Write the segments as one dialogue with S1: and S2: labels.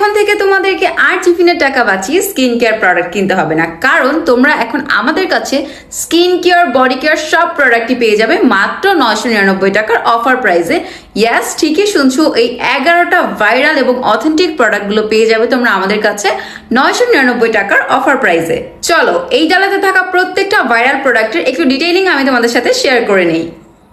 S1: এখন থেকে তোমাদেরকে আর টিফিনের টাকা বাঁচিয়ে স্কিন কেয়ার প্রোডাক্ট কিনতে হবে না, কারণ তোমরা এখন আমাদের কাছে স্কিন কেয়ার, বডি কেয়ার সব প্রোডাক্টই পেয়ে যাবে মাত্র 999 টাকার অফার প্রাইসে। ইয়াস, ঠিকই শুনছো, এই 11টা ভাইরাল এবং অথেন্টিক প্রোডাক্টগুলো পেয়ে যাবে তোমরা আমাদের কাছে 999 টাকার অফার প্রাইসে। চলো এই ডালাতে থাকা প্রত্যেকটা ভাইরাল প্রোডাক্টের একটু ডিটেইলিং আমি তোমাদের সাথে শেয়ার করে নেই।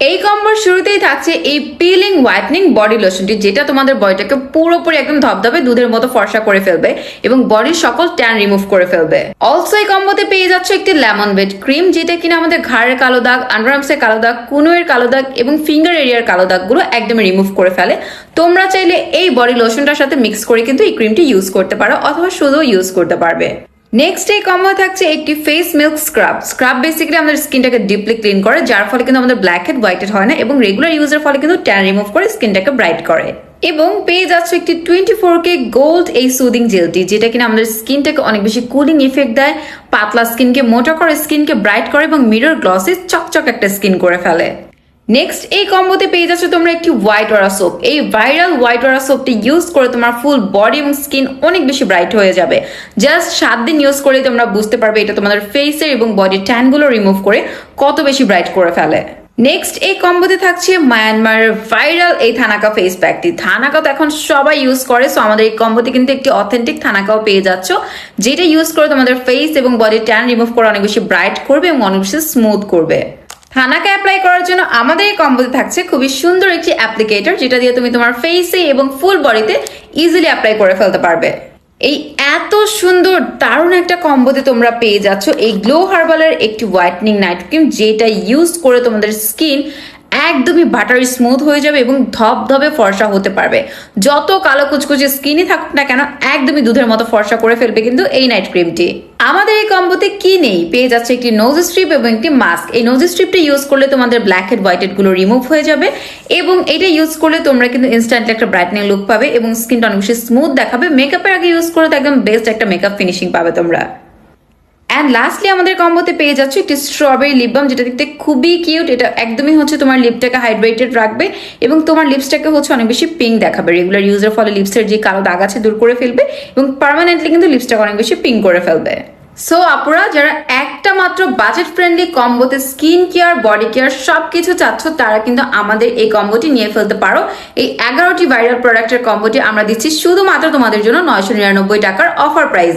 S1: এই কম্বোর শুরুতেই থাকছে এই পিলিং হোয়াইটনিং বডি লোশনটি, যেটা তোমাদের বডিটাকে পুরোপুরি একদম ধবধবে দুধের মতো ফর্সা করে ফেলবে এবং বডির সকল ট্যান রিমুভ করে ফেলবে। অলসো এই কম্বোতে পেয়ে যাচ্ছে একটি লেমন বেড ক্রিম, যেটা কিনা আমাদের ঘাড়ের কালো দাগ, আন্ডারআর্মসের কালো দাগ, কুনুয়ের কালো দাগ এবং ফিঙ্গার এরিয়ার কালো দাগগুলো একদমই রিমুভ করে ফেলে। তোমরা চাইলে এই বডি লোশনটার সাথে মিক্স করে কিন্তু এই ক্রিমটি ইউজ করতে পারো অথবা শুধু ইউজ করতে পারবে। নেক্সট এই কম্বো থাকছে একটি face milk scrub. Scrub basically আমাদের স্কিনটাকে ডিপলি ক্লিন করে, যার ফলে কিন্তু আমাদের ব্ল্যাক হেড হোয়াইট হেড হয় না এবং রেগুলার ইউজের ফলে কিন্তু ট্যান রিমুভ করে স্কিনটাকে ব্রাইট করে। এবং পেয়ে যাচ্ছে একটি 24K গোল্ড এই সুদিং জেলটি, যেটা কিনা আমাদের স্কিনটাকে অনেক বেশি কুলিং ইফেক্ট দেয়, পাতলা স্কিনকে মোটা করে, স্কিনকে ব্রাইট করে এবং মিরর গ্লসি চকচক একটা স্কিন করে ফেলে। নেক্সট এই কম্বোতে পেয়ে যাচ্ছ তোমরা একটি হোয়াইট ওয়ারা সোপ। এই ভাইরাল হোয়াইট ওয়ারা সোপটি ইউজ করে তোমার ফুল বডি এবং স্কিন অনেক বেশি ব্রাইট হয়ে যাবে। জাস্ট 7 দিন ইউজ করে তোমরা বুঝতে পারবে এটা তোমাদের ফেসের এবং বডির ট্যানগুলো রিমুভ করে কত বেশি ব্রাইট করে ফেলে। নেক্সট এই কম্বোতে থাকছে মায়ানমারের ভাইরাল এই থানাকা ফেস প্যাকটি। থানাকা তো এখন সবাই ইউজ করে, সো আমাদের এই কম্বোতে কিন্তু একটি অথেন্টিক থানাকাও পেয়ে যাচ্ছ, যেটা ইউজ করে তোমাদের ফেস এবং বডির ট্যান রিমুভ করে অনেক বেশি ব্রাইট করবে এবং অনেক বেশি স্মুথ করবে। থানাকা অ্যাপ্লাই করার জন্য আমাদের এই কম্বোতে থাকছে খুবই সুন্দর একটি অ্যাপ্লিকেটর, যেটা দিয়ে তুমি তোমার ফেসে এবং ফুল বডিতে ইজিলি অ্যাপ্লাই করে ফেলতে পারবে। এই এত সুন্দর দারুণ একটা কম্বোতে তোমরা পেয়ে যাচ্ছ এই গ্লো হার্বালের একটি হোয়াইটনিং নাইট ক্রিম, যেটা ইউজ করে তোমাদের স্কিন একদমই বাটারি স্মুথ হয়ে যাবে এবং ধবধবে ফর্সা হতে পারবে। যত কালো কুচকুচে স্কিনই থাকুক না কেন একদমই দুধের মতো ফর্সা করে ফেলবে কিন্তু এই নাইট ক্রিমটি। আমাদের এই কম্বোতে কি নেই, পেয়ে যাচ্ছে একটি নোজ স্ট্রিপ এবং একটি মাস্ক। এই নোজ স্ট্রিপটা ইউজ করলে তোমাদের ব্ল্যাক হেড হোয়াইট হেড গুলো রিমুভ হয়ে যাবে এবং এটা ইউজ করলে তোমরা কিন্তু ইনস্ট্যান্টলি একটা ব্রাইটনিং লুক পাবে এবং স্কিনটা অনেক বেশি স্মুথ দেখাবে। মেকআপের আগে ইউজ করলে তো একদম বেস্ট একটা মেকআপ ফিনিশিং পাবে তোমরা। অ্যান্ড লাস্টলি আমাদের কম্বোতে পেয়ে যাচ্ছে একটি স্ট্রবেরি লিপ বাম, যেটা দেখতে খুবই কিউট। এটা একদমই হচ্ছে তোমার লিপটাকে হাইড্রেটেড রাখবে এবং তোমার লিপসটাকে হচ্ছে অনেক বেশি পিঙ্ক দেখাবে। রেগুলার ইউজের ফলে লিপসের যে কালো দাগ আছে দূর করে ফেলবে এবং পার্মানেন্টলি কিন্তু লিপসটাকে অনেক বেশি পিঙ্ক করে ফেলবে। সো আপুরা যারা একটা মাত্র বাজেট ফ্রেন্ডলি কম্বোতে স্কিন কেয়ার, বডি কেয়ার সবকিছু চাচ্ছ, তারা কিন্তু আমাদের এই কম্বোটি নিয়ে ফেলতে পারো। এই 11টি ভাইরাল প্রোডাক্টের কম্বোটি আমরা দিচ্ছি শুধুমাত্র তোমাদের জন্য 999 টাকার অফার প্রাইস।